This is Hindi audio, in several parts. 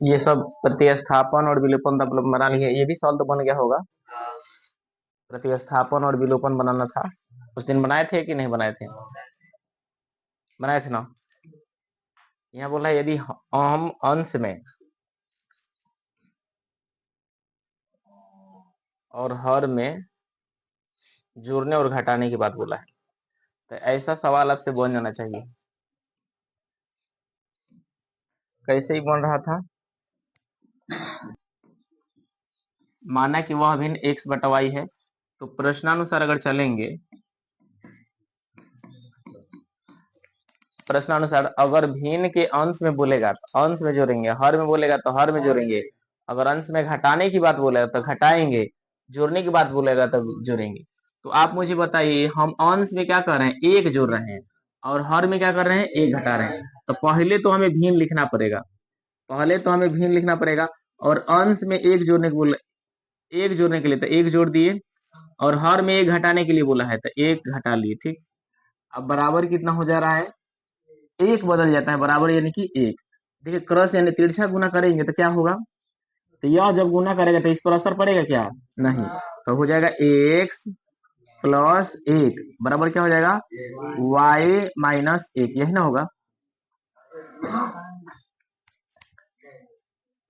ये सब प्रतिस्थापन और विलोपन बना लिए, ये भी सॉल्व तो बन गया होगा। प्रतिस्थापन और विलोपन बनाना था, उस दिन बनाए थे कि नहीं बनाए थे? बनाए थे ना। यहाँ बोला यदि हम अंश में और हर में जोड़ने और घटाने की बात बोला है, तो ऐसा सवाल आपसे बन जाना चाहिए। कैसे ही बन रहा था, माना कि वह भिन्न x बटा y है, तो प्रश्नानुसार अगर चलेंगे, प्रश्नानुसार अगर भिन्न के अंश में बोलेगा तो अंश में जोड़ेंगे, हर में बोलेगा तो हर में जोड़ेंगे, अगर अंश में घटाने की बात बोलेगा तो घटाएंगे, जोड़ने की बात बोलेगा तो जोड़ेंगे। तो आप मुझे बताइए, हम अंश में क्या कर रहे हैं, एक जोड़ रहे हैं, और हर में क्या कर रहे हैं, एक घटा रहे हैं। तो पहले तो हमें भिन्न लिखना पड़ेगा, पहले तो हमें भिन्न लिखना पड़ेगा। और अंश में एक जोड़ने को बोला, एक जोड़ने के लिए तो एक जोड़ दिए, और हर में एक घटाने के लिए बोला है तो एक घटा लिए। ठीक, अब बराबर कितना हो जा रहा है, एक बदल जाता है बराबर यानी कि एक। देखिए क्रॉस यानी तिरछा गुना करेंगे तो क्या होगा, तो यह जब गुना करेगा तो इस पर असर पड़ेगा क्या, नहीं। तो हो जाएगा x प्लस एक बराबर क्या हो जाएगा, y माइनस एक, यही ना होगा।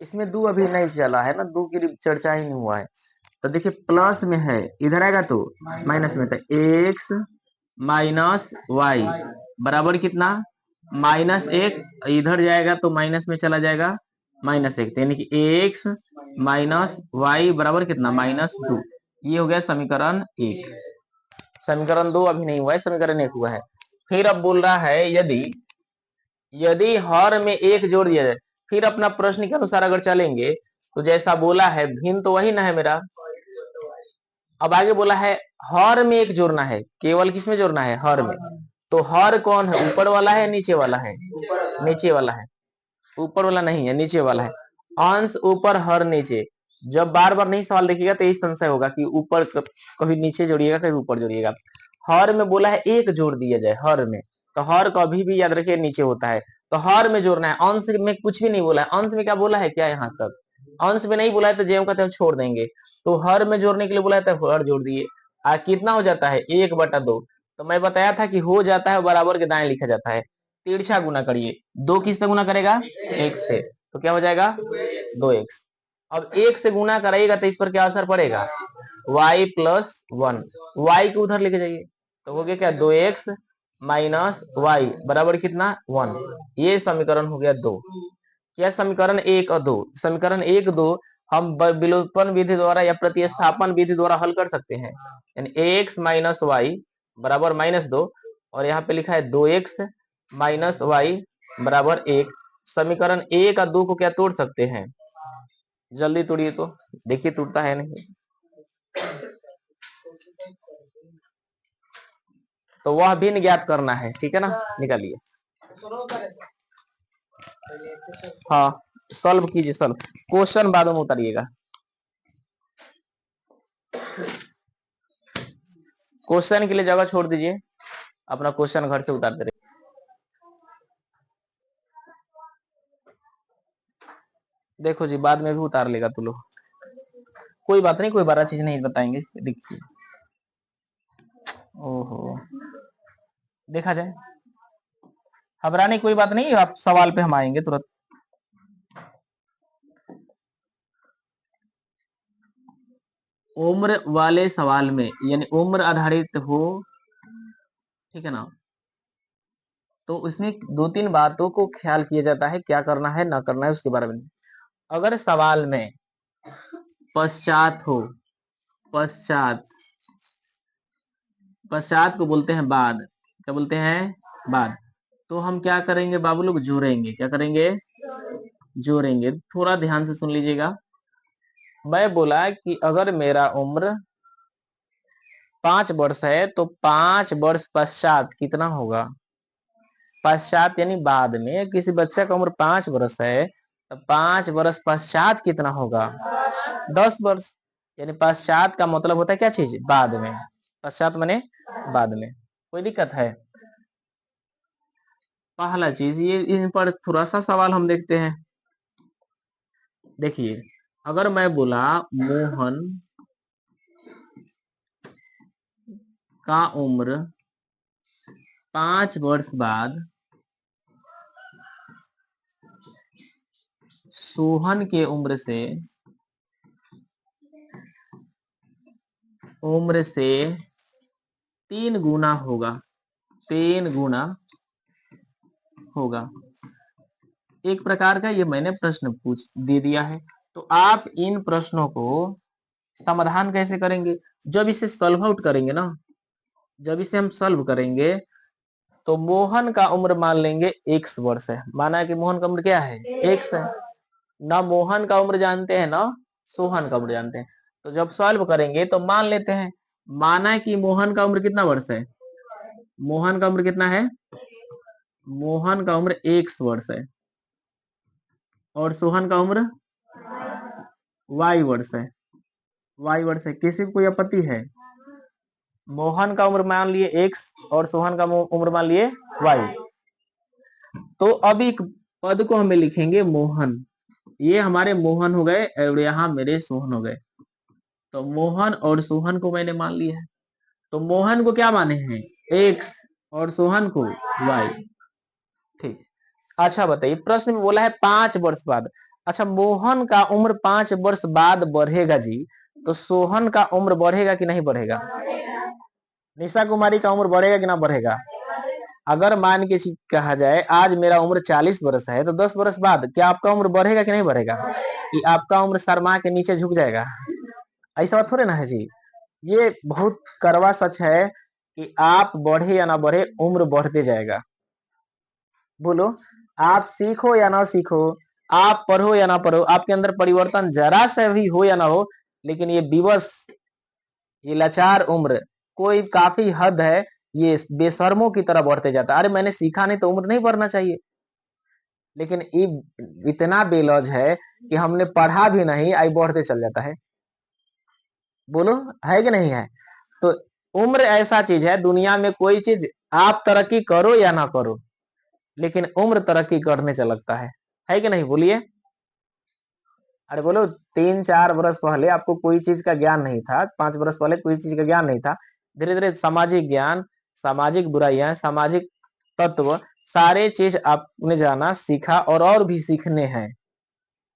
इसमें दो अभी नहीं चला है ना, दो की चर्चा ही नहीं हुआ है। तो देखिए प्लस में है, इधर आएगा तो माइनस में, तो x माइनस वाई बराबर कितना, माइनस एक, इधर जाएगा तो माइनस में चला जाएगा माइनस एक, यानी कि एक्स माइनस वाई बराबर कितना, माइनस टू। ये हो गया समीकरण एक। समीकरण दो अभी नहीं हुआ है, समीकरण एक हुआ है। फिर अब बोल रहा है यदि यदि हर में एक जोड़ दिया जाए, फिर अपना प्रश्न के अनुसार अगर चलेंगे तो जैसा बोला है भिन्न तो वही ना है मेरा। अब आगे बोला है हर में एक जोड़ना है, केवल किसमें जोड़ना है, हर में। तो हर कौन है, ऊपर वाला है नीचे वाला है, नीचे वाला है, ऊपर वाला नहीं है, नीचे वाला है। अंश ऊपर हर नीचे, जब बार बार नहीं सवाल देखिएगा तो यही संशय होगा कि ऊपर कभी नीचे जोड़िएगा कभी ऊपर जोड़िएगा। हर में बोला है एक जोड़ दिया जाए, हर में, तो हर कभी भी याद रखिए नीचे होता है, तो हर में जोड़ना है। अंश में कुछ भी नहीं बोला है, अंश में क्या बोला है क्या, यहाँ तक अंश में नहीं बोला है तो जेम कहते हैं छोड़ देंगे। तो हर में जोड़ने के लिए बोला है तो हर जोड़ दिए। कितना हो जाता है, एक बटा दो। तो मैं बताया था कि हो जाता है बराबर के दाएं लिखा जाता है, तिरछा गुना करिए, दो किससे गुना करेगा, एक से, तो क्या हो जाएगा, दो एक्स। अब एक से गुना कराइएगा तो इस पर क्या असर पड़ेगा, y प्लस वन, वाई को उधर लेके जाइए, तो हो गया क्या, दो एक्स माइनस वाई बराबर कितना, वन। ये समीकरण हो गया दो। क्या समीकरण एक और दो, समीकरण एक दो हम विलोपन विधि द्वारा या प्रतिस्थापन विधि द्वारा हल कर सकते हैं, यानी एक्स माइनस वाई बराबर माइनस दो, और यहाँ पे लिखा है दो एक्स माइनस वाई बराबर एक। समीकरण एक और दो को क्या तोड़ सकते हैं, जल्दी तोड़िए तो देखिए टूटता है नहीं। तो वह भिन्न ज्ञात करना है, ठीक है ना, निकालिए। हाँ सॉल्व कीजिए, सॉल्व क्वेश्चन बाद में उतारिएगा, क्वेश्चन के लिए जगह छोड़ दीजिए, अपना क्वेश्चन घर से उतारते रहिए। देखो जी बाद में भी उतार लेगा तू लोग, कोई बात नहीं, कोई 12 चीज नहीं बताएंगे, देखिए। ओहो, देखा जाए, घबराने कोई बात नहीं, आप सवाल पे हम आएंगे तुरंत। उम्र वाले सवाल में यानी उम्र आधारित हो, ठीक है ना, तो उसमें दो तीन बातों को ख्याल किया जाता है, क्या करना है ना करना है उसके बारे में। अगर सवाल में पश्चात हो, पश्चात, पश्चात को बोलते हैं बाद, क्या बोलते हैं, बाद, तो हम क्या करेंगे बाबू लोग, जोड़ेंगे, क्या करेंगे, जोड़ेंगे। थोड़ा ध्यान से सुन लीजिएगा, मैं बोला कि अगर मेरा उम्र 5 वर्ष है तो 5 वर्ष पश्चात कितना होगा, पश्चात यानी बाद में, किसी बच्चे का उम्र 5 वर्ष है तो 5 वर्ष पश्चात कितना होगा, 10 वर्ष। यानी पश्चात का मतलब होता है क्या चीज, बाद में, पश्चात माने बाद में। कोई दिक्कत है? पहला चीज ये, इन पर थोड़ा सा सवाल हम देखते हैं। देखिए, अगर मैं बोला मोहन का उम्र 5 वर्ष बाद सोहन के उम्र से 3 गुना होगा, 3 गुना होगा। एक प्रकार का ये मैंने प्रश्न पूछ दे दिया है। तो आप इन प्रश्नों को समाधान कैसे करेंगे? जब इसे सॉल्व आउट करेंगे ना, जब इसे हम सॉल्व करेंगे तो मोहन का उम्र मान लेंगे x वर्ष है। माना है कि मोहन का उम्र क्या है? x है। ना मोहन का उम्र जानते हैं ना सोहन का उम्र जानते हैं। तो जब सॉल्व करेंगे तो मान लेते हैं, माना है कि मोहन का उम्र कितना वर्ष है? मोहन का उम्र कितना है? मोहन का उम्र x वर्ष है और सोहन का उम्र y वर्ष है। y वर्ष है। किसी को कोई आपत्ति है? मोहन का उम्र मान लिए x और सोहन का उम्र मान लिए y। तो अब एक पद को हमें लिखेंगे मोहन। ये हमारे मोहन हो गए और यहाँ मेरे सोहन हो गए। तो मोहन और सोहन को मैंने मान लिया है। तो मोहन को क्या माने हैं? x और सोहन को y। ठीक। अच्छा बताइए, प्रश्न में बोला है 5 वर्ष बाद। अच्छा, मोहन का उम्र 5 वर्ष बाद बढ़ेगा जी, तो सोहन का उम्र बढ़ेगा कि नहीं बढ़ेगा? निशा कुमारी का उम्र बढ़ेगा कि ना बढ़ेगा? अगर मान के कहा जाए आज मेरा उम्र 40 वर्ष है, तो 10 वर्ष बाद क्या आपका उम्र बढ़ेगा कि नहीं बढ़ेगा? कि आपका उम्र शर्मा के नीचे झुक जाएगा? ऐसा बात थोड़े ना है जी। ये बहुत कड़वा सच है कि आप बढ़े या ना बढ़े, उम्र बढ़ते जाएगा। बोलो, आप सीखो या ना सीखो, आप पढ़ो या ना पढ़ो, आपके अंदर परिवर्तन जरा से भी हो या ना हो, लेकिन ये विवश, ये लाचार उम्र कोई काफी हद है, ये बेशर्मों की तरह बढ़ते जाता है। अरे मैंने सीखा नहीं तो उम्र नहीं बढ़ना चाहिए, लेकिन इतना बेलौज है कि हमने पढ़ा भी नहीं, आई बढ़ते चल जाता है। बोलो, है कि नहीं है? तो उम्र ऐसा चीज है, दुनिया में कोई चीज आप तरक्की करो या ना करो, लेकिन उम्र तरक्की करने से लगता है कि नहीं? बोलिए। अरे बोलो, 3-4 वर्ष पहले आपको कोई चीज का ज्ञान नहीं था, 5 वर्ष पहले कोई चीज का ज्ञान नहीं था। धीरे धीरे सामाजिक ज्ञान, सामाजिक बुराइयां, सामाजिक तत्व, सारे चीज आपने जाना, सीखा और भी सीखने हैं।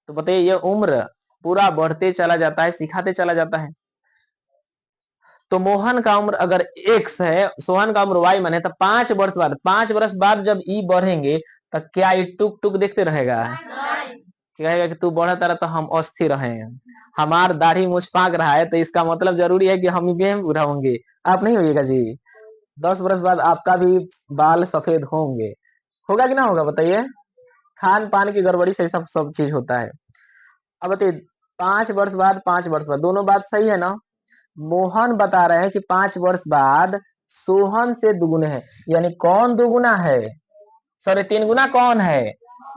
तो बताइए, ये उम्र पूरा बढ़ते चला जाता है, सिखाते चला जाता है। तो मोहन का उम्र अगर x है, सोहन का उम्र y माने, तो 5 वर्ष बाद जब ई बढ़ेंगे, तो क्या ये टुक टुक देखते रहेगा? कहेगा कि तू बढ़ा तारा तो हम अस्थिर हैं, हमार दाढ़ी मुझ पाक रहा है, तो इसका मतलब जरूरी है कि हम भी बुरा होंगे। आप नहीं होइएगा जी। 10 वर्ष बाद आपका भी बाल सफेद होंगे। होगा कि ना होगा बताइए? खान पान की गड़बड़ी से सब सब चीज होता है। अब बताइए, 5 वर्ष बाद, 5 वर्ष बाद, दोनों बात सही है ना? मोहन बता रहे हैं कि 5 वर्ष बाद सोहन से दुगुने है, यानी कौन दुगुना है? सॉरी, 3 गुना कौन है?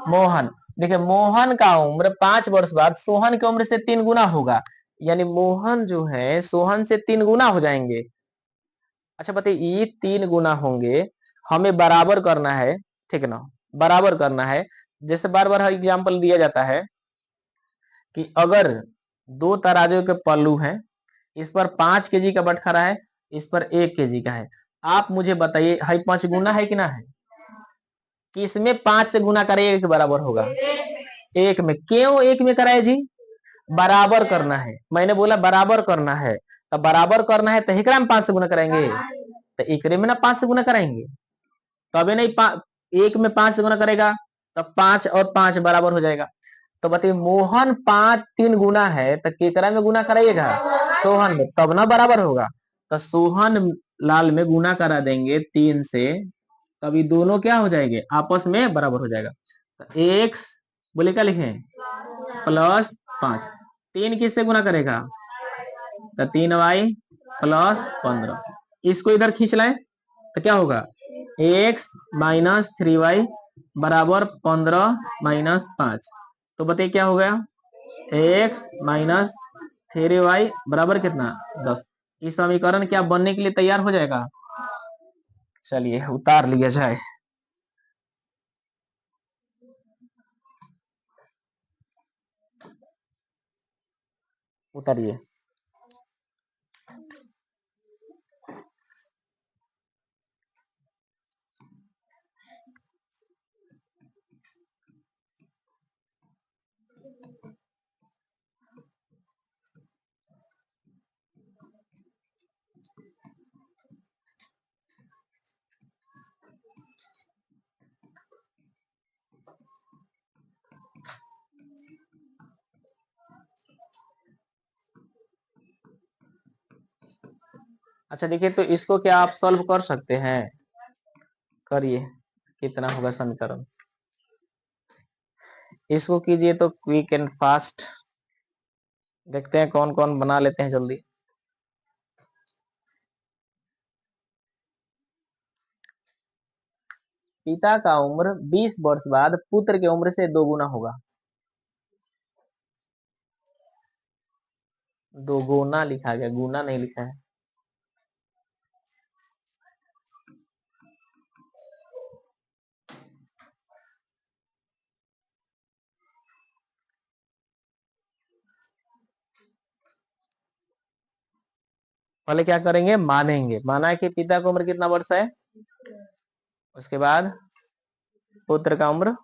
मोहन। देखिए, मोहन का उम्र 5 वर्ष बाद सोहन की उम्र से 3 गुना होगा, यानी मोहन जो है सोहन से 3 गुना हो जाएंगे। अच्छा बताइए, ये 3 गुना होंगे, हमें बराबर करना है, ठीक है ना? बराबर करना है। जैसे बार बार एग्जाम्पल दिया जाता है कि अगर 2 तराजू के पल्लू हैं, इस पर 5 केजी का बटखरा है, इस पर 1 केजी का है। आप मुझे बताइए, है 5 गुना है कि ना है? कि इसमें 5 से गुना करेगा कि बराबर होगा? 1 में। क्यों 1 में कराए जी? बराबर करना है। मैंने बोला बराबर करना है, तो बराबर करना है तो एकरा में 5 से गुना कराएंगे, तो एकरे में ना 5 से गुना कराएंगे, तबे नहीं 1 में 5 से गुना करेगा, तब 5 और 5 बराबर हो जाएगा। तो बताइए, मोहन 3 गुना है, तो केकरा में गुना कराइएगा? सोहन में, तब ना बराबर होगा। तो सोहन लाल में गुना करा देंगे 3 से, तभी दोनों क्या हो जाएंगे? आपस में बराबर हो जाएगा। तो एक्स, बोले क्या लिखे? +5। 3 किससे गुना करेगा? तो 3y +15। इसको इधर खींच लाए तो क्या होगा? x - 3y बराबर 15 - 5। तो बताइए क्या हो गया? x - 3y बराबर कितना? 10। इस समीकरण क्या बनने के लिए तैयार हो जाएगा? चलिए उतार लिया जाए। उतारिए। अच्छा देखिए, तो इसको क्या आप सॉल्व कर सकते हैं? करिए, कितना होगा समीकरण। इसको कीजिए तो क्विक एंड फास्ट। देखते हैं कौन कौन बना लेते हैं जल्दी। पिता का उम्र 20 वर्ष बाद पुत्र की उम्र से 2 गुना होगा। 2 गुना लिखा गया, गुना नहीं लिखा है। पहले क्या करेंगे, मानेंगे। माना कि पिता की उम्र कितना वर्ष है, उसके बाद पुत्र का उम्र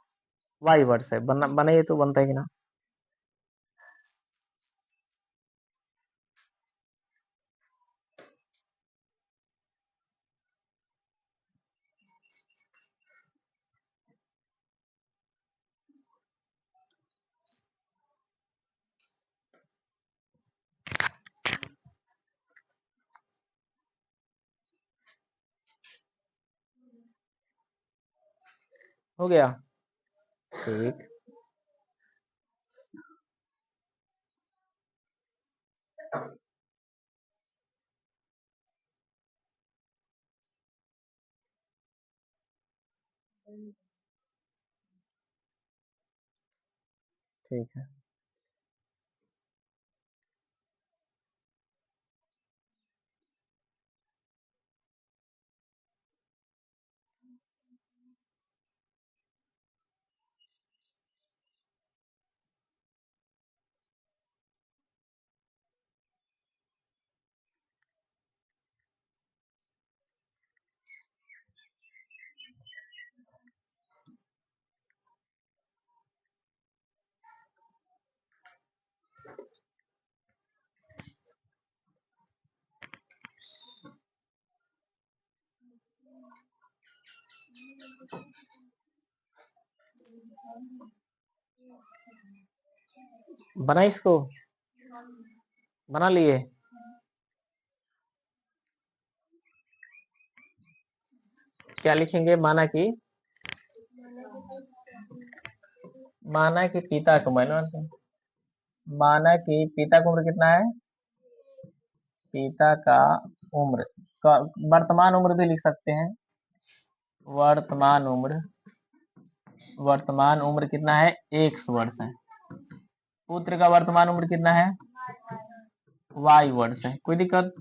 y वर्ष है। बनाइए तो बनता है कि ना। हो गया, ठीक। ठीक है, बना इसको, बना लिए। क्या लिखेंगे, माना कि पिता को माना कि पिता की उम्र कितना है, पिता का उम्र का वर्तमान उम्र भी लिख सकते हैं। वर्तमान उम्र कितना है, 1 वर्ष है। पुत्र का वर्तमान उम्र कितना है, y वर्ष है। कोई दिक्कत?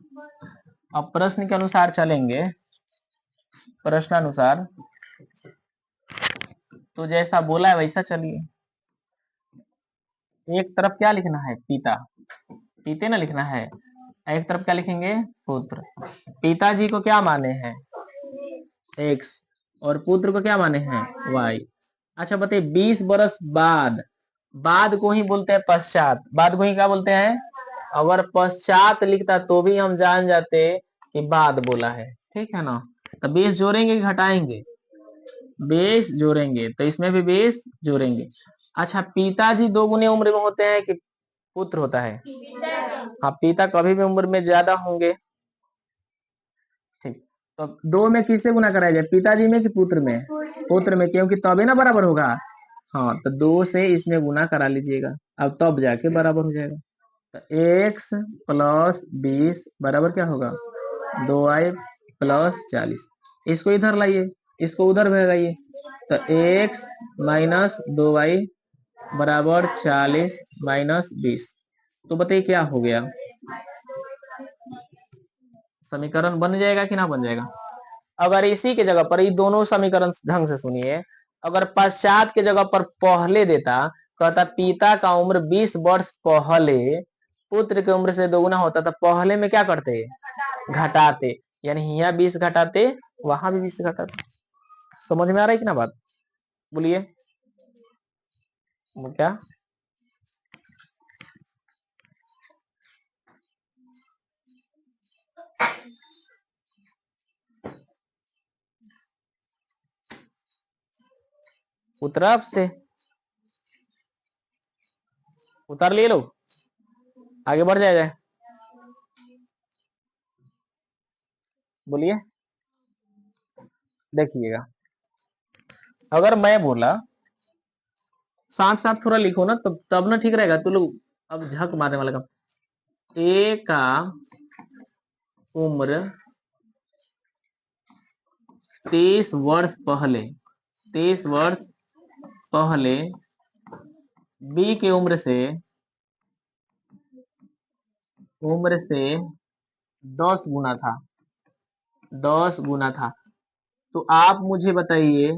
अब प्रश्न के अनुसार चलेंगे, प्रश्नानुसार तो जैसा बोला है वैसा चलिए। एक तरफ क्या लिखना है, पिता, पिते ना लिखना है। एक तरफ क्या लिखेंगे, पुत्र। पिताजी को क्या माने हैं, x, और पुत्र को क्या माने हैं, y। अच्छा बताइए, 20 वर्ष बाद, बाद को ही बोलते हैं पश्चात, बाद को ही क्या बोलते हैं। अगर पश्चात लिखता तो भी हम जान जाते कि बाद बोला है, ठीक है ना। तो 20 जोड़ेंगे कि घटाएंगे, 20 जोड़ेंगे, तो इसमें भी 20 जोड़ेंगे। अच्छा, पिताजी 2 गुने उम्र में होते हैं कि पुत्र होता है। हाँ, पिता कभी भी उम्र में ज्यादा होंगे, ठीक। तो 2 में किससे गुना कराया जाए, पिताजी में कि पुत्र में, पुत्र में, क्योंकि तभी ना बराबर होगा। हाँ, तो 2 से इसमें गुना करा लीजिएगा, अब तब जाके बराबर हो जाएगा। तो x प्लस 20 बराबर क्या होगा, 2y प्लस 40। इसको इधर लाइए, इसको उधर भगाइए, तो x माइनस 2y बराबर 40 माइनस 20। तो बताइए क्या हो गया, समीकरण बन जाएगा कि ना बन जाएगा। अगर इसी के जगह पर, ये दोनों समीकरण ढंग से सुनिए, अगर पश्चात के जगह पर पहले देता, कहता पिता का उम्र 20 वर्ष पहले पुत्र की उम्र से दोगुना होता, तो पहले में क्या करते, घटाते, यानी यहाँ 20 घटाते, वहां भी 20 घटाते। समझ में आ रहा है कि ना बात? बोलिए क्या? उतरा से उतार लिए लोग, आगे बढ़ जाएगा। बोलिए, देखिएगा, अगर मैं बोला साथ साथ थोड़ा लिखो ना, तब ना ठीक रहेगा। तो लोग अब झक मारने वाला काम। ए का उम्र 23 वर्ष पहले, 23 वर्ष पहले बी के उम्र से 10 गुना था, 10 गुना था। तो आप मुझे बताइए,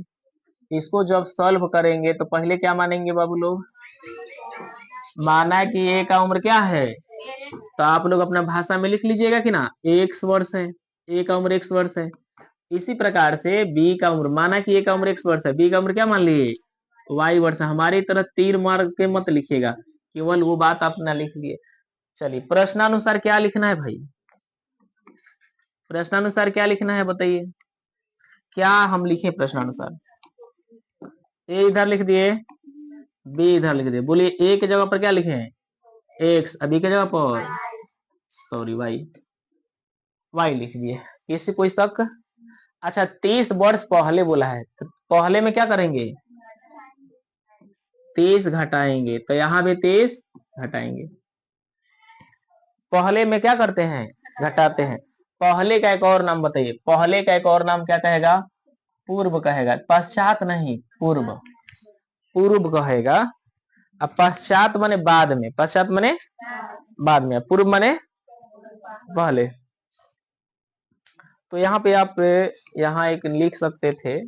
इसको जब सॉल्व करेंगे तो पहले क्या मानेंगे बाबू लोग? माना कि ए का उम्र क्या है, तो आप लोग अपना भाषा में लिख लीजिएगा कि ना, x वर्ष है, ए का उम्र x वर्ष है। इसी प्रकार से बी का उम्र, माना कि ए का उम्र x वर्ष है, बी का उम्र क्या मान लिए, y वर्ष। हमारी तरह तीर मार के मत लिखिएगा, केवल वो बात अपना लिख लिए। चलिए, प्रश्नानुसार क्या लिखना है भाई? प्रश्नानुसार क्या लिखना है बताइए, क्या हम लिखे प्रश्नानुसार? ए इधर लिख दिए, बी इधर लिख दिए। बोलिए, ए के जगह पर क्या लिखे हैं, एक्स, अभी के जगह पर सॉरी वाई लिख दिए। किसी कोई शक? अच्छा, 30 वर्ष पहले बोला है, तो पहले में क्या करेंगे, 30 घटाएंगे, तो यहाँ भी 30 घटाएंगे। पहले में क्या करते हैं, घटाते हैं। पहले का एक और नाम बताइए, पहले का एक और नाम क्या कहेगा, पूर्व कहेगा, पश्चात नहीं, पूर्व, पूर्व कहेगा। अब पश्चात माने बाद में, पश्चात माने बाद में, पूर्व माने पहले। तो यहाँ पे आप यहाँ एक लिख सकते थे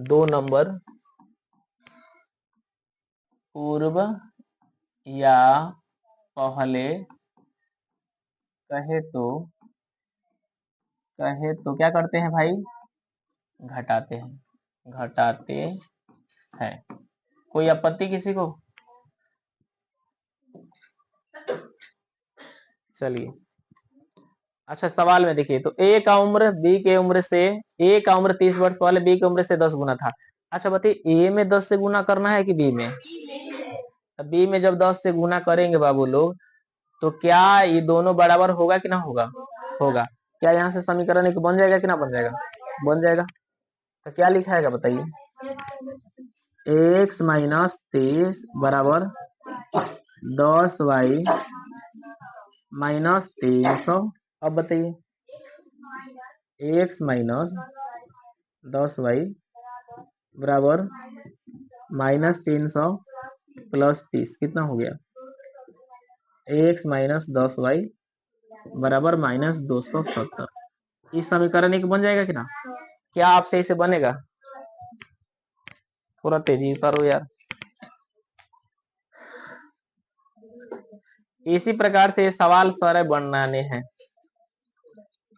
2 नंबर, पूर्व या पहले कहे तो क्या करते हैं भाई, घटाते हैं, घटाते हैं। कोई आपत्ति किसी को? चलिए, अच्छा सवाल में देखिए, तो ए का उम्र बी के उम्र से, ए का उम्र 30 वर्ष पहले बी की उम्र से 10 गुना था। अच्छा बताइए, ए में 10 से गुना करना है कि बी में? बी में जब 10 से गुना करेंगे बाबू लोग, तो क्या ये दोनों बराबर होगा कि ना होगा? होगा। क्या यहाँ से समीकरण एक बन जाएगा कि ना बन जाएगा? बन जाएगा। तो क्या लिखाएगा बताइए, x माइनस 30 बराबर 10y माइनस 300। अब बताइए, x माइनस 10y बराबर माइनस 300 प्लस 30 कितना हो गया, x माइनस 10y बराबर माइनस 270। इस समीकरण एक बन जाएगा कि ना? क्या आपसे इसे बनेगा? थोड़ा तेजी करो यार। इसी प्रकार से सवाल सारे बनाने हैं।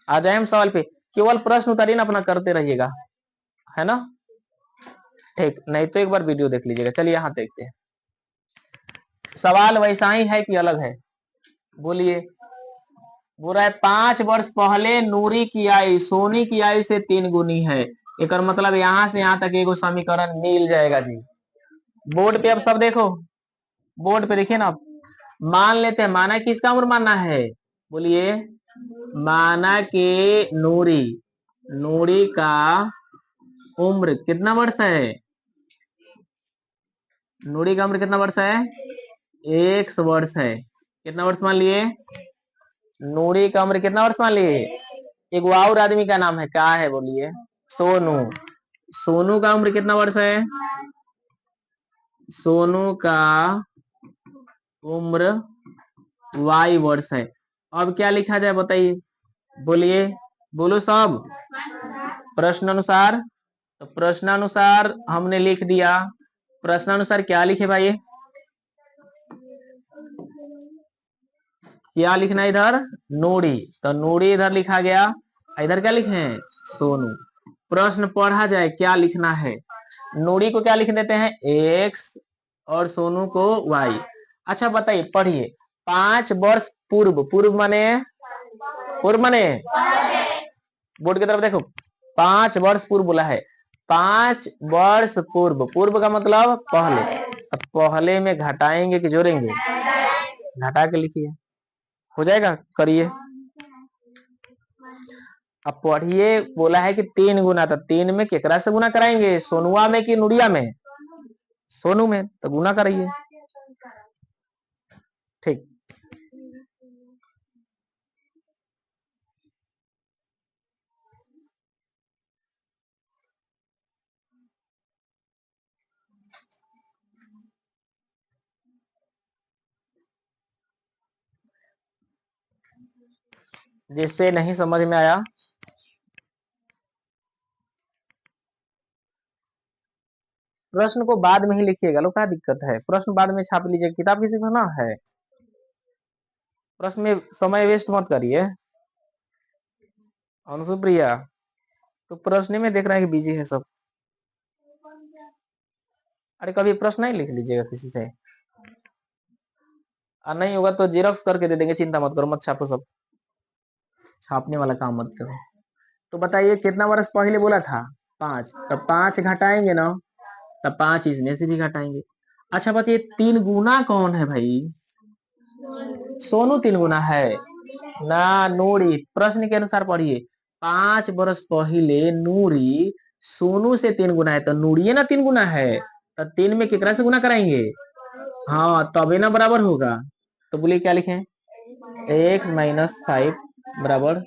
आ जाए हम सवाल पे, केवल प्रश्न उत्तर अपना करते रहिएगा, है ना? ठीक, नहीं तो एक बार वीडियो देख लीजिएगा। चलिए यहाँ देखते हैं, सवाल वैसा ही है कि अलग है? बोलिए। बोल रहा है 5 वर्ष पहले नूरी की आयु सोनी की आयु से 3 गुनी है। एक मतलब यहाँ से यहाँ तक एगो समीकरण मिल जाएगा जी। बोर्ड पे अब सब देखो, बोर्ड पे देखिए ना, मान लेते हैं, माना कि इसका उम्र मानना है। बोलिए, माना कि नूरी, नूरी का उम्र कितना वर्ष है, नूरी का उम्र कितना वर्ष है, 1 वर्ष है। कितना वर्ष मान लिए, नूरी का उम्र कितना वर्ष मान लिए? एक और आदमी का नाम है, क्या है बोलिए? सोनू। सोनू का उम्र कितना वर्ष है? सोनू का उम्र y वर्ष है। अब क्या लिखा जाए बताइए, बोलिए, बोलो सब। प्रश्नानुसार, तो प्रश्नानुसार हमने लिख दिया। प्रश्नानुसार क्या लिखे भाई? क्या लिखना है इधर? नूरी। तो नूरी इधर लिखा गया, इधर क्या लिखे हैं? सोनू। प्रश्न पढ़ा जाए, क्या लिखना है? नूरी को क्या लिख देते हैं? एक्स और सोनू को वाई। अच्छा बताइए, पढ़िए। 5 वर्ष पूर्व, पूर्व माने, पूर्व माने बोर्ड की तरफ देखो, 5 वर्ष पूर्व बोला है। 5 वर्ष पूर्व, पूर्व का मतलब पहले। अब पहले में घटाएंगे कि जोड़ेंगे? घटा के लिखिए, हो जाएगा, करिए। अब पढ़िए, बोला है कि 3 गुना, तो 3 में केकरा से गुना कराएंगे? सोनुआ में कि नुड़िया में? सोनू में, तो गुना करिए। ठीक, जिससे नहीं समझ में आया प्रश्न को बाद में ही लिखिएगा। लो, क्या दिक्कत है? प्रश्न बाद में छाप लीजिए, किताब किसी को ना है। प्रश्न में समय वेस्ट मत करिए। अनुसुप्रिया, तो प्रश्न में देख रहे हैं कि बिजी है सब। अरे कभी प्रश्न नहीं लिख लीजिएगा किसी से, और नहीं होगा तो जेरॉक्स करके दे देंगे, चिंता मत करो, मत छापो सब, छापने वाला काम मत करो। तो बताइए, कितना वर्ष पहले बोला था? 5। तब 5 घटाएंगे ना, तब 5 इसमें से भी घटाएंगे। अच्छा बताइए, 3 गुना कौन है भाई? सोनू 3 गुना है ना, नूरी। प्रश्न के अनुसार पढ़िए, 5 वर्ष पहले नूरी सोनू से 3 गुना है, तो नूरी ना 3 गुना है, तो 3 में केकरा से गुना कराएंगे? हाँ, तबे ना बराबर होगा। तो बोलिए क्या लिखें? x-5 बराबर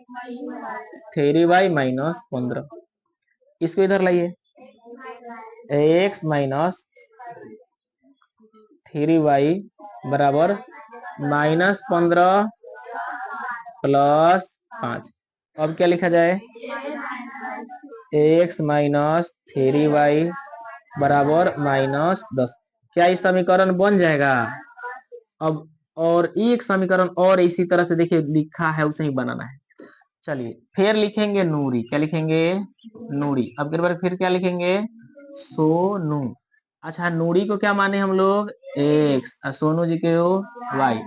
3y-15। इसको इधर लाइए, x-3y बराबर -15 +5। अब क्या लिखा जाए? x-3y बराबर -10। क्या इस समीकरण बन जाएगा? अब और एक समीकरण और इसी तरह से देखिए लिखा है, उसे ही बनाना है। चलिए फिर लिखेंगे नूरी। क्या लिखेंगे? नूरी। अब एक बार फिर क्या लिखेंगे? सोनू। अच्छा, नूरी को क्या माने हम लोग? एक्स, और सोनू जी के हो वाई।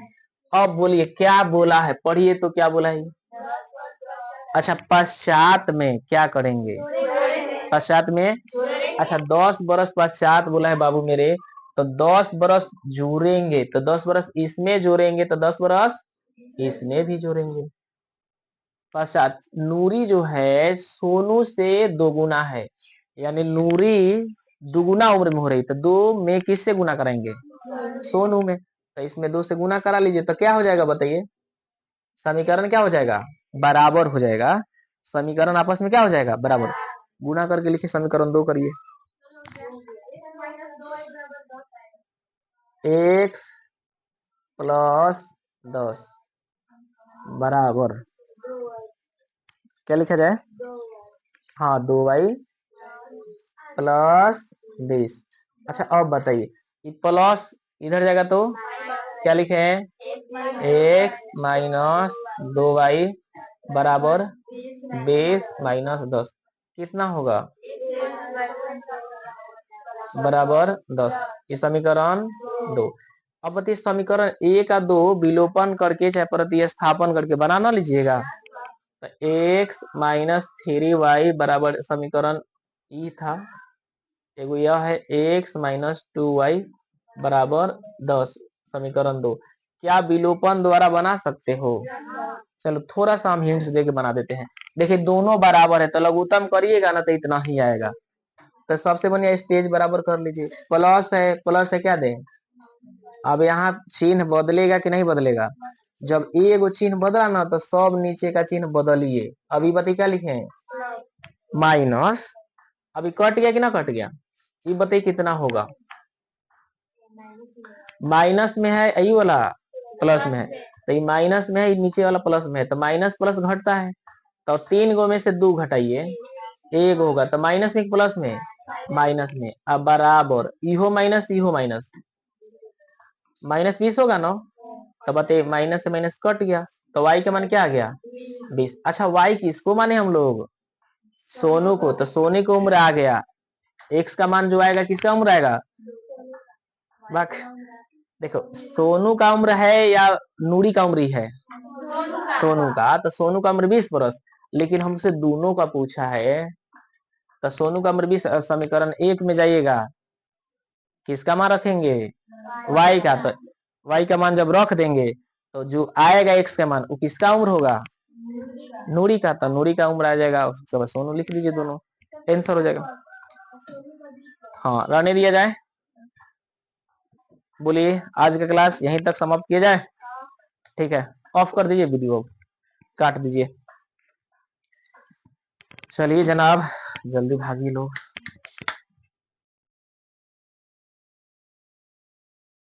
अब बोलिए क्या बोला है, पढ़िए तो क्या बोला है? अच्छा, पश्चात में क्या करेंगे? पश्चात में, अच्छा 10 वर्ष पश्चात बोला है बाबू मेरे, तो 10 वर्ष जोड़ेंगे, तो 10 वर्ष इसमें जोड़ेंगे, तो 10 वर्ष इसमें भी जोड़ेंगे। पश्चात नूरी जो है सोनू से 2 गुना है, यानी नूरी 2 गुना उम्र में हो रही, तो 2 में किससे गुना कराएंगे? सोनू में। तो इसमें 2 से गुना करा लीजिए, तो क्या हो जाएगा बताइए? समीकरण क्या हो जाएगा? बराबर हो जाएगा। समीकरण आपस में क्या हो जाएगा? बराबर। गुना करके लिखिए, समीकरण 2 करिए। x + 10 बराबर, क्या लिखा जाए? हाँ, 2y + 20। अच्छा अब बताइए, ये प्लस इधर जाएगा तो क्या लिखे हैं? x-2y बराबर 20 - 10। कितना होगा? बराबर 10। ये समीकरण 2। अब बताइए, समीकरण 1 और 2 विलोपन करके चाहे प्रतिस्थापन करके बना ना लीजिएगा, तो x-3y बराबर समीकरण ई था, एगो यह है x-2y बराबर 10, समीकरण 2। क्या विलोपन द्वारा बना सकते हो? चलो थोड़ा सा हम हिंट्स देके बना देते हैं। देखिए दोनों बराबर है, तो लघुत्तम करिएगा ना, तो इतना ही आएगा। तो सबसे बढ़िया स्टेज बराबर कर लीजिए। प्लस है, प्लस है, क्या दें? अब यहाँ चिन्ह बदलेगा कि नहीं बदलेगा? जब एगो चिन्ह बदला ना, तो सब नीचे का चिन्ह बदलिए। अभी बताइए क्या लिखे हैं? माइनस। अभी कट गया कि ना कट गया? ये बताइए कितना होगा? माइनस में है, यही वाला प्लस में है, तो ये माइनस में है, नीचे वाला प्लस में है, तो माइनस प्लस घटता है, तो 3 गो में से 2 घटाइए, एक होगा तो माइनस में प्लस में, माइनस में। अब बराबर इहो माइनस इहो माइनस, माइनस 20 होगा ना। तो बताइए माइनस से माइनस कट गया, तो y का मान क्या आ गया 20। अच्छा y किसको माने हम लोग, सोनू को, तो सोने की उम्र आ गया। x का मान जो आएगा किसका उम्र आएगा, बाक देखो सोनू का उम्र है या नूरी का उम्र ही है, सोनू का। तो सोनू का उम्र 20 बरस, लेकिन हमसे दोनों का पूछा है। तो सोनू का उम्र 20, समीकरण 1 में जाइएगा, किसका मान रखेंगे, y का। तो y का मान जब रख देंगे तो जो आएगा x का मान वो किसका उम्र होगा, नूरी का। तो नूरी का उम्र आ जाएगा, सब सोनू लिख लीजिए, दोनों आंसर हो जाएगा। हाँ रहने दिया जाए। बोलिए आज का क्लास यहीं तक समाप्त किया जाए, ठीक है। ऑफ कर दीजिए वीडियो, काट दीजिए। चलिए जनाब, जल्दी भागिए लोग।